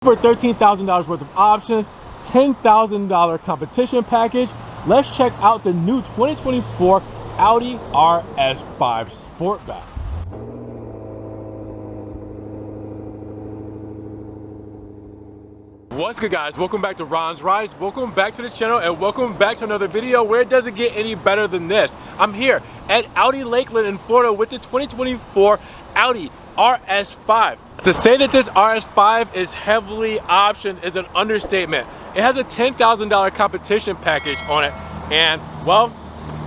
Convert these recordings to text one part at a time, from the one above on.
Over $13,000 worth of options, $10,000 competition package. Let's check out the new 2024 Audi RS5 Sportback. What's good, guys? Welcome back to Ron's Rides. Welcome back to the channel and welcome back to another video where it doesn't get any better than this. I'm here at Audi Lakeland in Florida with the 2024 Audi RS5. To say that this RS5 is heavily optioned is an understatement. It has a $10,000 competition package on it, and well,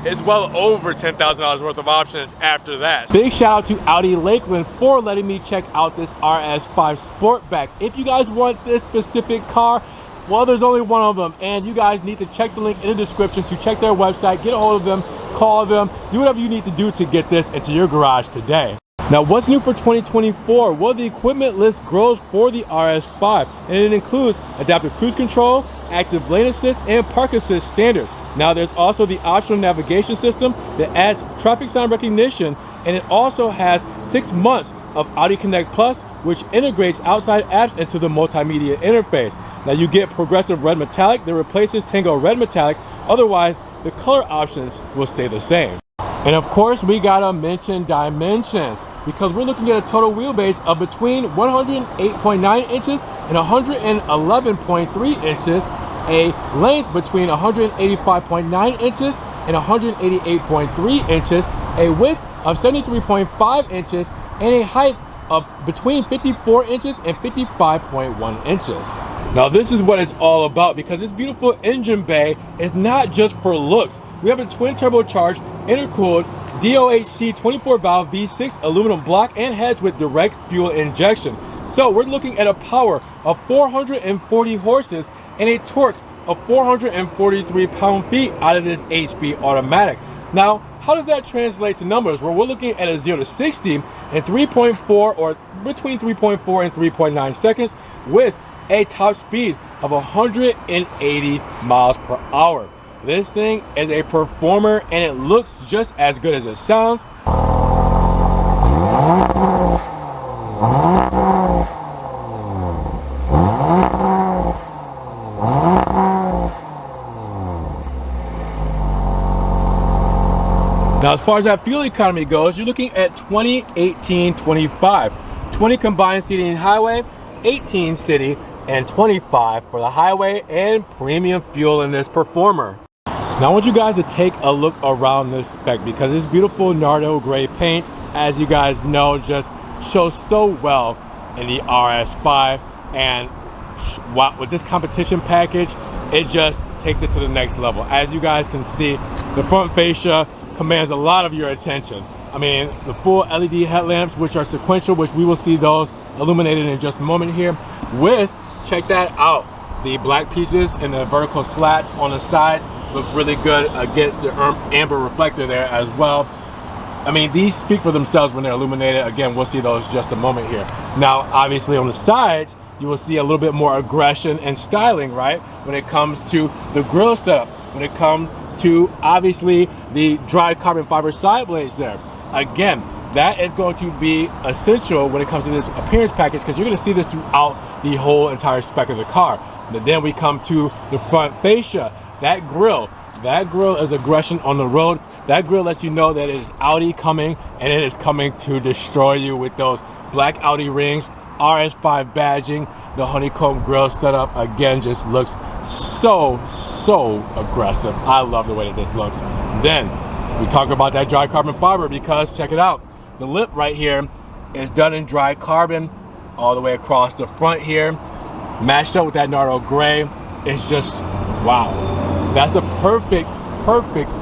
it's well over $10,000 worth of options after that. Big shout out to Audi Lakeland for letting me check out this RS5 Sportback. If you guys want this specific car, well, there's only one of them, and you guys need to check the link in the description to check their website, get a hold of them, call them, do whatever you need to do to get this into your garage today. Now, what's new for 2024? Well, the equipment list grows for the RS5, and it includes adaptive cruise control, active lane assist, and park assist standard. Now, there's also the optional navigation system that adds traffic sign recognition, and it also has 6 months of Audi Connect Plus, which integrates outside apps into the multimedia interface. Now, you get progressive red metallic that replaces Tango red metallic. Otherwise, the color options will stay the same. And of course, we gotta mention dimensions, because we're looking at a total wheelbase of between 108.9 inches and 111.3 inches, a length between 185.9 inches and 188.3 inches, a width of 73.5 inches, and a height of between 54 inches and 55.1 inches. Now, this is what it's all about, because this beautiful engine bay is not just for looks. We have a twin turbocharged, intercooled DOHC 24 valve V6 aluminum block and heads with direct fuel injection. So we're looking at a power of 440 horses and a torque of 443 pound-feet out of this HP automatic. Now, how does that translate to numbers? Well, we're looking at a 0 to 60 in 3.4 or between 3.4 and 3.9 seconds with a top speed of 180 miles per hour. This thing is a performer, and it looks just as good as it sounds. Now, as far as that fuel economy goes, you're looking at 20, 18, 25. 20 combined city and highway, 18 city, and 25 for the highway and premium fuel in this performer. Now, I want you guys to take a look around this spec, because this beautiful Nardo gray paint, as you guys know, just shows so well in the RS5, and wow, with this competition package, it just takes it to the next level. As you guys can see, the front fascia commands a lot of your attention. I mean, the full LED headlamps, which are sequential, which we will see those illuminated in just a moment here, with, check that out, the black pieces and the vertical slats on the sides look really good against the amber reflector there as well. I mean, these speak for themselves when they're illuminated. Again, we'll see those just a moment here. Now, obviously on the sides, you will see a little bit more aggression and styling, right? When it comes to the grille setup, when it comes to obviously the dry carbon fiber side blades there. Again, that is going to be essential when it comes to this appearance package, because you're going to see this throughout the whole entire spec of the car. But then we come to the front fascia. That grille is aggression on the road. That grille lets you know that it is Audi coming, and it is coming to destroy you with those black Audi rings, RS5 badging. The honeycomb grille setup, again, just looks so aggressive. I love the way that this looks. Then we talk about that dry carbon fiber, because check it out. The lip right here is done in dry carbon all the way across the front here, matched up with that Nardo gray. It's just, wow. That's the perfect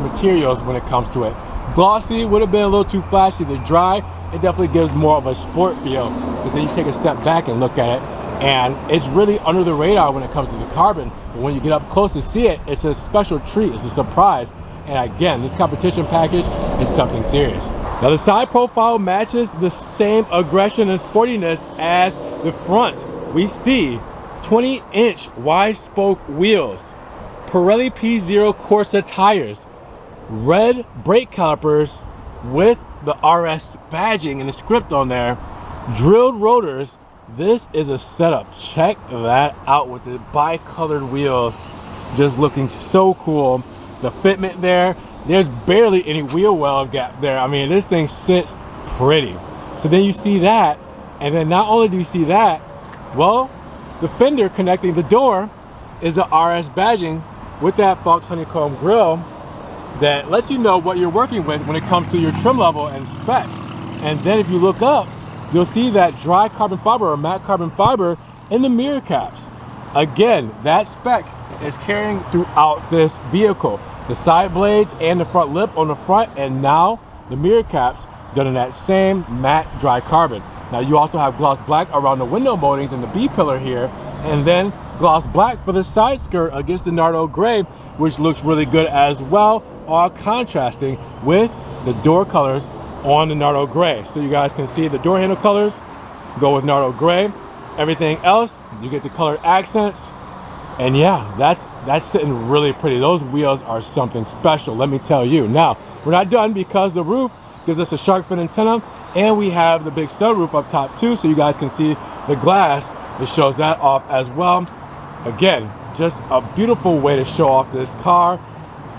materials when it comes to it. Glossy would have been a little too flashy. The dry, it definitely gives more of a sport feel, but then you take a step back and look at it, and it's really under the radar when it comes to the carbon. But when you get up close to see it, it's a special treat, it's a surprise. And again, this competition package is something serious. Now, the side profile matches the same aggression and sportiness as the front. We see 20-inch wide spoke wheels, Pirelli P0 Corsa tires, red brake calipers with the RS badging and the script on there, drilled rotors, this is a setup. Check that out with the bi-colored wheels, just looking so cool. The fitment there, there's barely any wheel well gap there. I mean, this thing sits pretty. So then you see that, and then not only do you see that, well, the fender connecting the door is the RS badging with that Fox honeycomb grille that lets you know what you're working with when it comes to your trim level and spec. And then if you look up, you'll see that dry carbon fiber or matte carbon fiber in the mirror caps. Again, that spec is carrying throughout this vehicle. The side blades and the front lip on the front, and now the mirror caps done in that same matte dry carbon. Now you also have gloss black around the window moldings and the B pillar here, and then gloss black for the side skirt against the Nardo gray, which looks really good as well, all contrasting with the door colors on the Nardo gray. So you guys can see the door handle colors go with Nardo gray. Everything else, you get the colored accents. And yeah, that's sitting really pretty. Those wheels are something special, let me tell you. Now, we're not done because the roof gives us a shark fin antenna, and we have the big sunroof up top too, so you guys can see the glass that shows that off as well. Again, just a beautiful way to show off this car.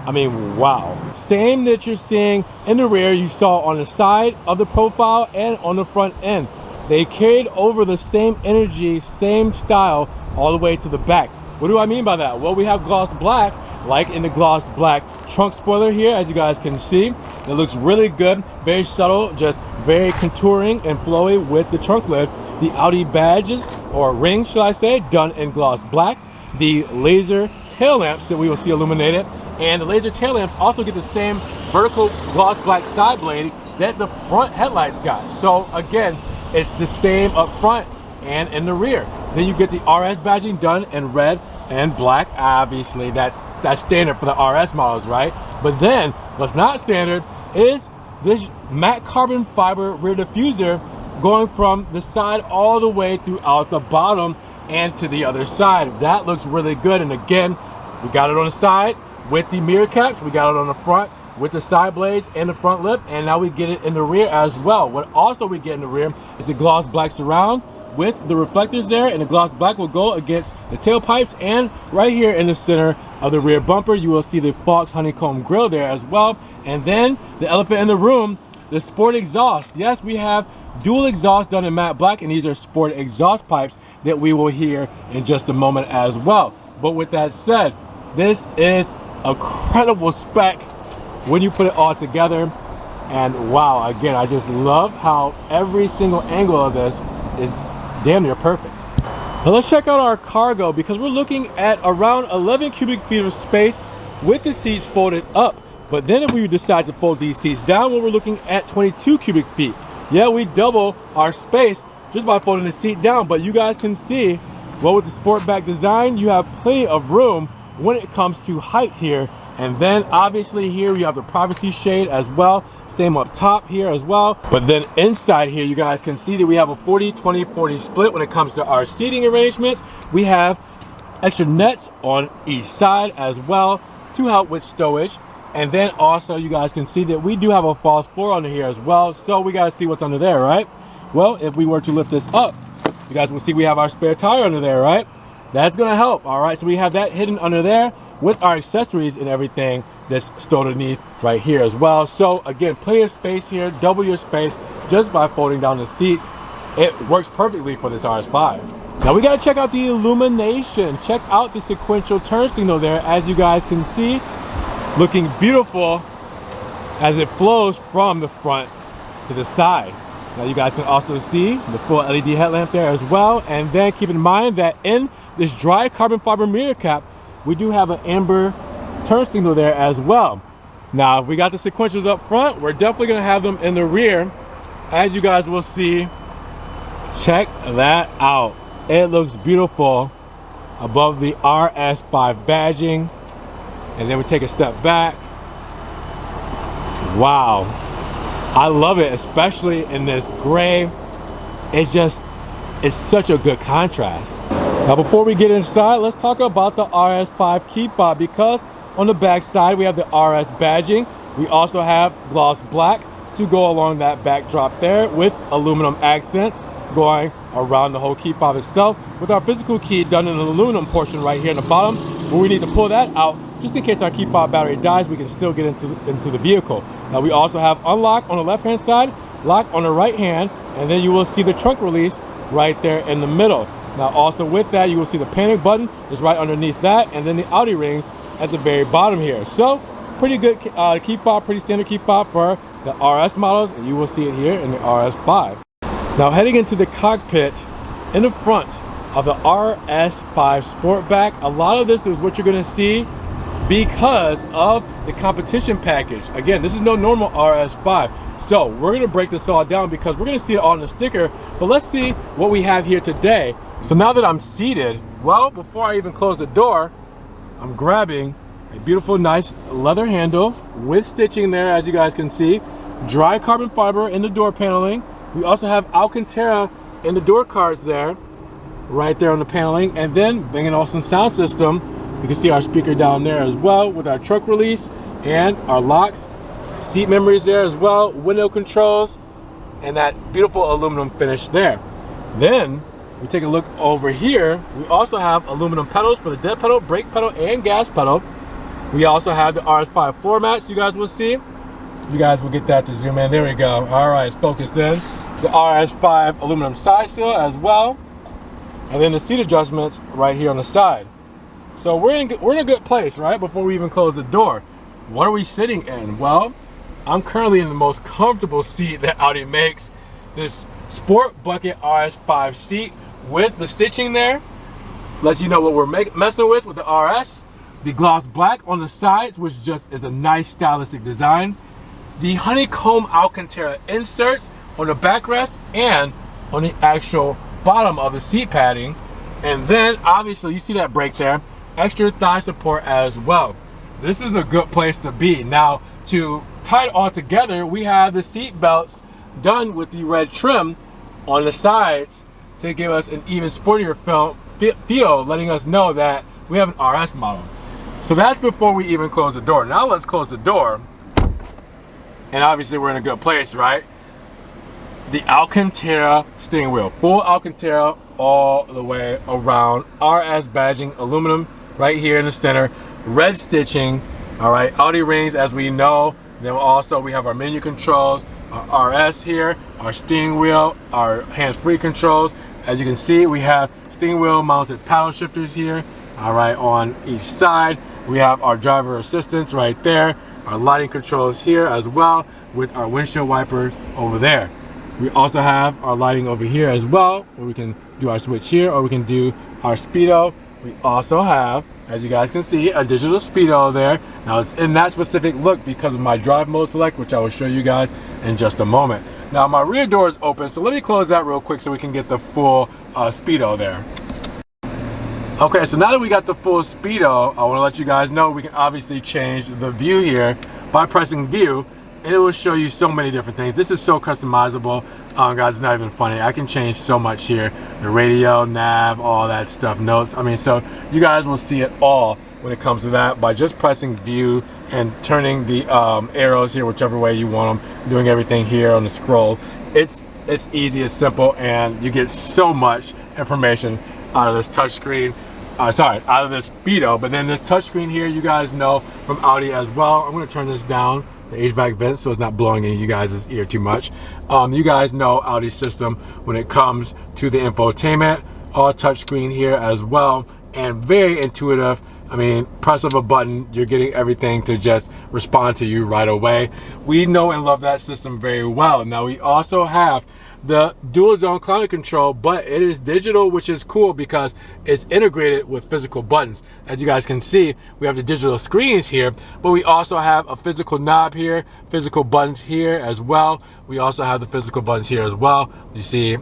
I mean, wow. Same that you're seeing in the rear, you saw on the side of the profile and on the front end. They carried over the same energy, same style, all the way to the back. What do I mean by that? Well, we have gloss black, like in the gloss black trunk spoiler here, as you guys can see. It looks really good, very subtle, just very contouring and flowy with the trunk lid. The Audi badges, or rings should I say, done in gloss black. The laser tail lamps that we will see illuminated, and the laser tail lamps also get the same vertical gloss black side blade that the front headlights got. So again, it's the same up front and in the rear. Then you get the RS badging done in red and black. Obviously that's standard for the RS models, right? But then what's not standard is this matte carbon fiber rear diffuser going from the side all the way throughout the bottom and to the other side. That looks really good. And again, we got it on the side with the mirror caps, we got it on the front with the side blades and the front lip, and now we get it in the rear as well. What also we get in the rear is a gloss black surround with the reflectors there, and the gloss black will go against the tailpipes, and right here in the center of the rear bumper you will see the Fox honeycomb grille there as well. And then the elephant in the room, the sport exhaust. Yes, we have dual exhaust done in matte black, and these are sport exhaust pipes that we will hear in just a moment as well. But with that said, this is a credible spec when you put it all together. And wow, again, I just love how every single angle of this is damn near perfect. Now let's check out our cargo, because we're looking at around 11 cubic feet of space with the seats folded up. But then if we decide to fold these seats down, well, we're looking at 22 cubic feet. Yeah, we double our space just by folding the seat down. But you guys can see, well, with the Sportback design, you have plenty of room when it comes to height here. And then obviously here you have the privacy shade as well, same up top here as well. But then inside here you guys can see that we have a 40-20-40 split when it comes to our seating arrangements. We have extra nets on each side as well to help with stowage. And then also you guys can see that we do have a false floor under here as well, so we got to see what's under there, right? Well, if we were to lift this up, you guys will see we have our spare tire under there, right? That's gonna help. All right, so we have that hidden under there with our accessories and everything that's stowed underneath right here as well. So again, plenty of space here, double your space just by folding down the seats. It works perfectly for this RS5. Now we gotta check out the illumination. Check out the sequential turn signal there, as you guys can see, looking beautiful as it flows from the front to the side. Now you guys can also see the full LED headlamp there as well. And then keep in mind that in this dry carbon fiber mirror cap, we do have an amber turn signal there as well. Now, if we got the sequentials up front, we're definitely gonna have them in the rear, as you guys will see. Check that out. It looks beautiful above the RS5 badging. And then we take a step back. Wow, I love it, especially in this gray. It's such a good contrast. Now before we get inside, let's talk about the RS5 key fob, because on the back side we have the RS badging. We also have gloss black to go along that backdrop there with aluminum accents. going around the whole key fob itself, with our physical key done in an aluminum portion right here in the bottom, where we need to pull that out just in case our key fob battery dies. We can still get into the vehicle. Now we also have unlock on the left hand side, lock on the right hand, and then you will see the trunk release right there in the middle. Now also with that, you will see the panic button is right underneath that, and then the Audi rings at the very bottom here. So pretty good key fob, pretty standard key fob for the RS models, and you will see it here in the RS5. Now heading into the cockpit in the front of the RS5 Sportback, a lot of this is what you're gonna see because of the competition package. Again, this is no normal RS5. So we're gonna break this all down because we're gonna see it all in the sticker, but let's see what we have here today. So now that I'm seated, well, before I even close the door, I'm grabbing a beautiful, nice leather handle with stitching there, as you guys can see. Dry carbon fiber in the door paneling. We also have Alcantara in the door cards there, right there on the paneling. And then Bang & Olufsen sound system. You can see our speaker down there as well with our trunk release and our locks. Seat memories there as well, window controls, and that beautiful aluminum finish there. Then we take a look over here. We also have aluminum pedals for the dead pedal, brake pedal, and gas pedal. We also have the RS5 floor mats you guys will see. You guys will get that to zoom in. There we go. All right, it's focused in. The RS5 aluminum side sill as well. And then the seat adjustments right here on the side. So we're in a good place, right? Before we even close the door. What are we sitting in? Well, I'm currently in the most comfortable seat that Audi makes. This Sport Bucket RS5 seat with the stitching there. Lets you know what we're messing with the RS. The gloss black on the sides, which just is a nice stylistic design. The honeycomb Alcantara inserts on the backrest and on the actual bottom of the seat padding. And then obviously you see that brake there, extra thigh support as well. This is a good place to be. Now to tie it all together, we have the seat belts done with the red trim on the sides to give us an even sportier feel, letting us know that we have an RS model. So that's before we even close the door. Now let's close the door. And obviously we're in a good place, right? The Alcantara steering wheel, full Alcantara all the way around. RS badging, aluminum right here in the center, red stitching. All right, Audi rings as we know. Then also we have our menu controls, our RS here, our steering wheel, our hands-free controls. As you can see, we have steering wheel mounted paddle shifters here. All right, on each side. We have our driver assistance right there, our lighting controls here as well, with our windshield wipers over there. We also have our lighting over here as well, where we can do our switch here, or we can do our speedo. We also have, as you guys can see, a digital speedo there. Now it's in that specific look because of my drive mode select, which I will show you guys in just a moment. Now my rear door is open, so let me close that real quick so we can get the full speedo there. Okay, so now that we got the full speedo, I want to let you guys know we can obviously change the view here by pressing view, and it will show you so many different things. This is so customizable, guys, it's not even funny. I can change so much here. The radio, nav, all that stuff, notes. I mean, so you guys will see it all when it comes to that by just pressing view and turning the arrows here whichever way you want them, doing everything here on the scroll. It's easy, it's simple, and you get so much information out of this touchscreen. Out of this speedo. But then this touchscreen here, you guys know from Audi as well. I'm going to turn this down, the HVAC vent, so it's not blowing in you guys' ear too much. You guys know Audi's system when it comes to the infotainment, all touchscreen here as well, and very intuitive. I mean, press of a button, you're getting everything to just respond to you right away. We know and love that system very well. Now we also have the dual zone climate control, but it is digital, which is cool because it's integrated with physical buttons. As you guys can see, we have the digital screens here, but we also have a physical knob here, physical buttons here as well. We also have the physical buttons here as well. You see,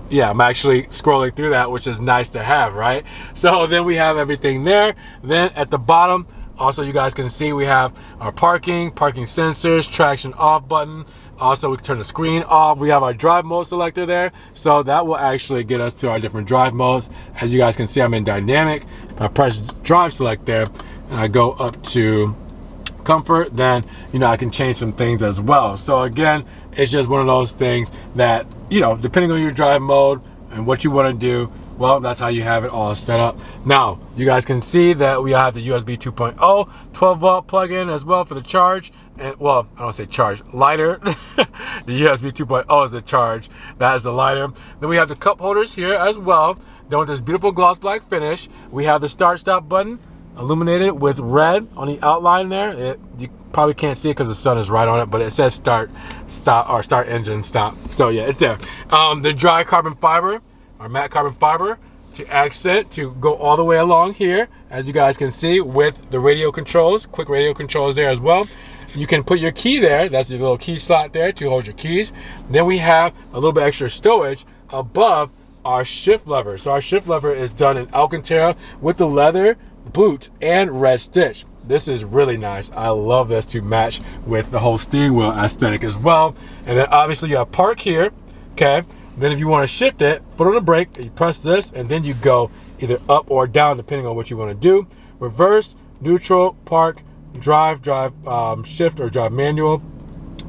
yeah, I'm actually scrolling through that, which is nice to have, right? So then we have everything there. Then at the bottom, also you guys can see we have our parking sensors, traction off button. Also, we can turn the screen off. We have our drive mode selector there. So that will actually get us to our different drive modes. As you guys can see, I'm in dynamic. If I press drive select there and I go up to comfort, then, you know, I can change some things as well. So again, it's just one of those things that, you know, depending on your drive mode and what you want to do, well, that's how you have it all set up. Now, you guys can see that we have the USB 2.0 12-volt plug-in as well for the charge. And, well, I don't say charge, lighter. The USB 2.0 is the charge. That is the lighter. Then we have the cup holders here as well. Then with this beautiful gloss black finish, we have the start-stop button illuminated with red on the outline there. You probably can't see it because the sun is right on it, but it says start, stop, or start engine, stop. So yeah, it's there. The dry carbon fiber, or matte carbon fiber, to accent to go all the way along here, as you guys can see, with the radio controls, quick radio controls there as well. You can put your key there. That's your little key slot there to hold your keys. Then we have a little bit extra stowage above our shift lever. So our shift lever is done in Alcantara with the leather boot and red stitch. This is really nice. I love this to match with the whole steering wheel aesthetic as well. And then obviously you have park here, okay? Then if you want to shift it, foot on the brake, you press this, and then you go either up or down depending on what you want to do. Reverse, neutral, park, drive, shift, or drive manual.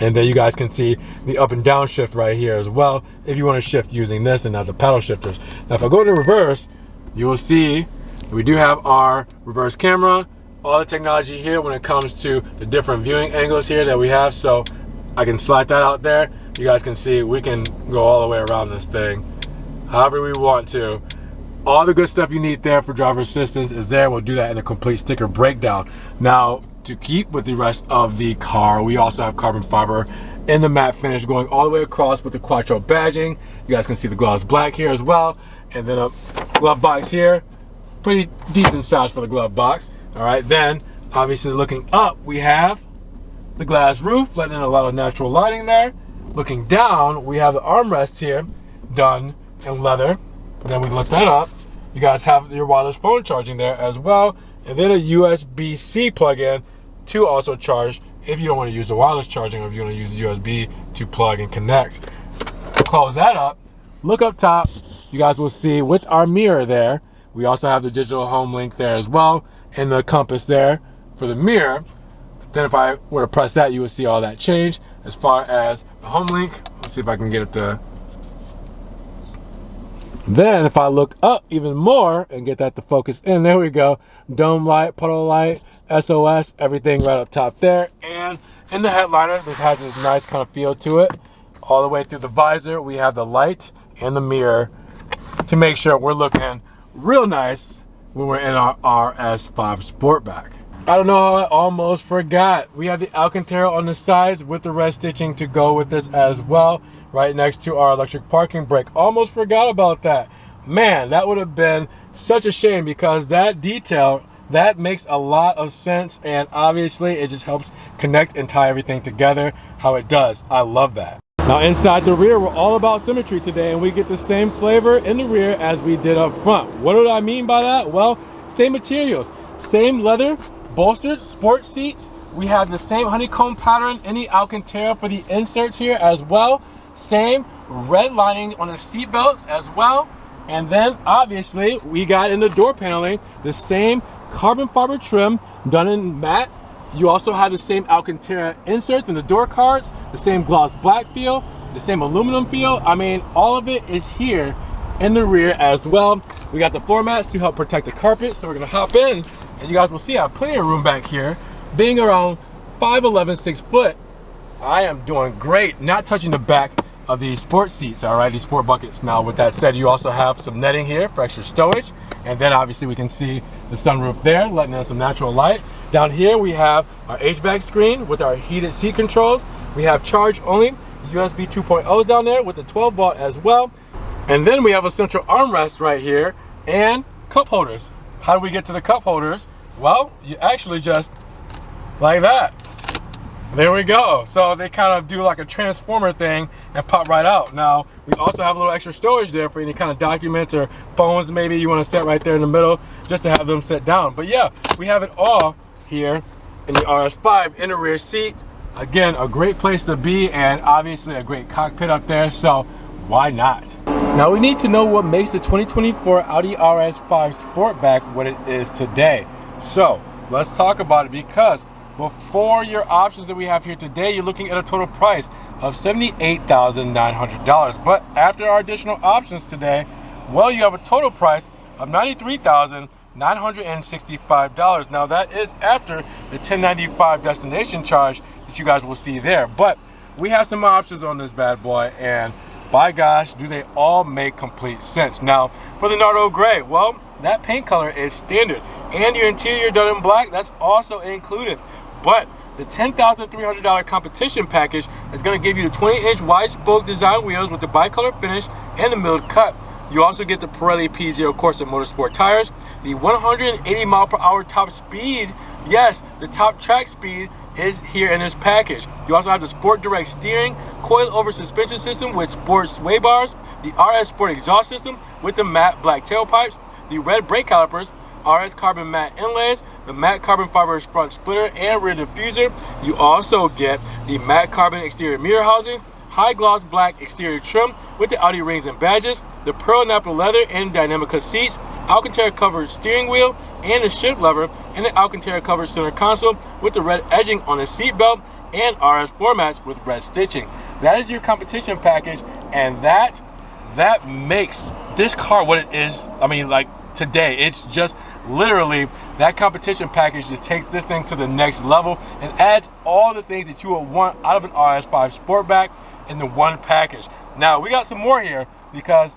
And then you guys can see the up and down shift right here as well if you want to shift using this and not the paddle shifters. Now if I go to reverse, you will see we do have our reverse camera, all the technology here when it comes to the different viewing angles here that we have. So I can slide that out there. You guys can see we can go all the way around this thing however we want to. All the good stuff you need there for driver assistance is there. We'll do that in a complete sticker breakdown. Now, to keep with the rest of the car, we also have carbon fiber in the matte finish going all the way across with the Quattro badging. You guys can see the gloss black here as well. And then a glove box here. Pretty decent size for the glove box. All right, then obviously looking up, we have the glass roof, letting in a lot of natural lighting there. Looking down, we have the armrest here done in leather. And then we lift that up. You guys have your wireless phone charging there as well. And then a USB-C plug-in to also charge if you don't want to use the wireless charging, or if you want to use the USB to plug and connect. To close that up, look up top. You guys will see with our mirror there, we also have the digital home link there as well, and the compass there for the mirror. Then if I were to press that, you would see all that change. As far as the home link, let's see if I can get it to. Then if I look up even more and get that to focus in, there we go. Dome light, puddle light, SOS, everything right up top there. And in the headliner, this has this nice kind of feel to it. All the way through the visor, we have the light and the mirror to make sure we're looking real nice when we're in our RS5 Sportback. I don't know how I almost forgot. We have the Alcantara on the sides with the red stitching to go with this as well, right next to our electric parking brake. Almost forgot about that. Man, that would have been such a shame, because that detail, that makes a lot of sense, and obviously it just helps connect and tie everything together how it does. I love that. Now inside the rear, we're all about symmetry today, and we get the same flavor in the rear as we did up front. What do I mean by that? Well, same materials, same leather, bolstered sport seats. We have the same honeycomb pattern in the Alcantara for the inserts here as well. Same red lining on the seat belts as well. And then obviously we got in the door paneling the same carbon fiber trim done in matte. You also have the same Alcantara inserts in the door cards, the same gloss black feel, the same aluminum feel. I mean, all of it is here in the rear as well. We got the floor mats to help protect the carpet. So we're gonna hop in, and you guys will see I have plenty of room back here. Being around 5'11", 6 foot, I am doing great, not touching the back of these sport seats, all right, these sport buckets. Now with that said, you also have some netting here for extra stowage, and then obviously we can see the sunroof there, letting in some natural light. Down here we have our HVAC screen with our heated seat controls. We have charge only USB 2.0s down there with the 12-volt as well. And then we have a central armrest right here and cup holders. How do we get to the cup holders? Well, you actually just like that. There we go. So they kind of do like a transformer thing and pop right out. Now, we also have a little extra storage there for any kind of documents or phones maybe you want to set right there in the middle just to have them set down. But yeah, we have it all here in the RS5 in the rear seat. Again, a great place to be, and obviously a great cockpit up there, so why not? Now we need to know what makes the 2024 Audi RS5 Sportback what it is today. So let's talk about it, because before your options that we have here today, you're looking at a total price of $78,900. But after our additional options today, well, you have a total price of $93,965. Now that is after the $1095 destination charge that you guys will see there. But we have some options on this bad boy, and by gosh, do they all make complete sense. Now, for the Nardo Gray, well, that paint color is standard, and your interior done in black, that's also included. But the $10,300 competition package is going to give you the 20-inch wide spoke design wheels with the bicolor finish and the milled cut. You also get the Pirelli P0 Corsa Motorsport tires, the 180 mile per hour top speed. Yes, the top track speed is here in this package. You also have the Sport Direct steering, coil over suspension system with sport sway bars, the RS Sport exhaust system with the matte black tailpipes, the red brake calipers, RS carbon matte inlays, the matte carbon fiber front splitter and rear diffuser. You also get the matte carbon exterior mirror housings, high gloss black exterior trim with the Audi rings and badges, the pearl nappa leather and Dynamica seats, Alcantara covered steering wheel and the shift lever, and the Alcantara covered center console with the red edging on the seat belt and RS floor mats with red stitching. That is your competition package, and that makes this car what it is. I mean, like today, it's just literally that competition package just takes this thing to the next level and adds all the things that you would want out of an RS5 Sportback in the one package. Now we got some more here, because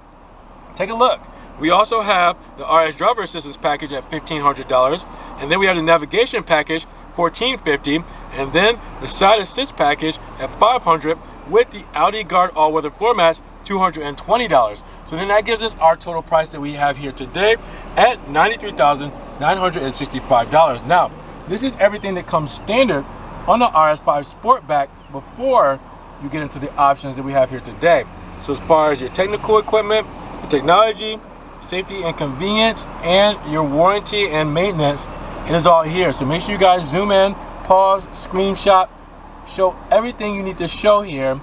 take a look. We also have the RS driver assistance package at $1,500, and then we have the navigation package $1,450, and then the side assist package at $500 with the Audi Guard all-weather floor mats $220. So then that gives us our total price that we have here today at $93,965. Now, this is everything that comes standard on the RS5 Sportback before you get into the options that we have here today. So as far as your technical equipment, your technology, safety and convenience, and your warranty and maintenance, it is all here. So make sure you guys zoom in, pause, screenshot, show everything you need to show here,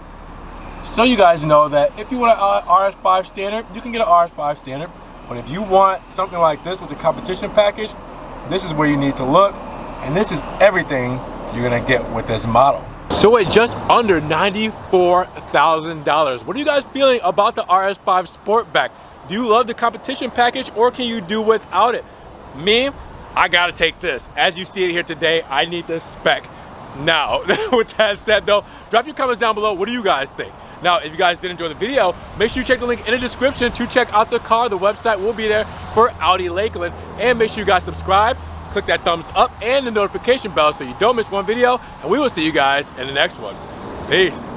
so you guys know that if you want an RS5 standard, you can get an RS5 standard. But if you want something like this with the competition package, this is where you need to look, and this is everything you're gonna get with this model. So at just under $94,000, what are you guys feeling about the RS5 Sportback? Do you love the competition package, or can you do without it? Me, I gotta take this. As you see it here today, I need this spec. Now, with that said though, drop your comments down below. What do you guys think? Now, if you guys did enjoy the video, make sure you check the link in the description to check out the car. The website will be there for Audi Lakeland. And make sure you guys subscribe, click that thumbs up and the notification bell so you don't miss one video. And we will see you guys in the next one. Peace.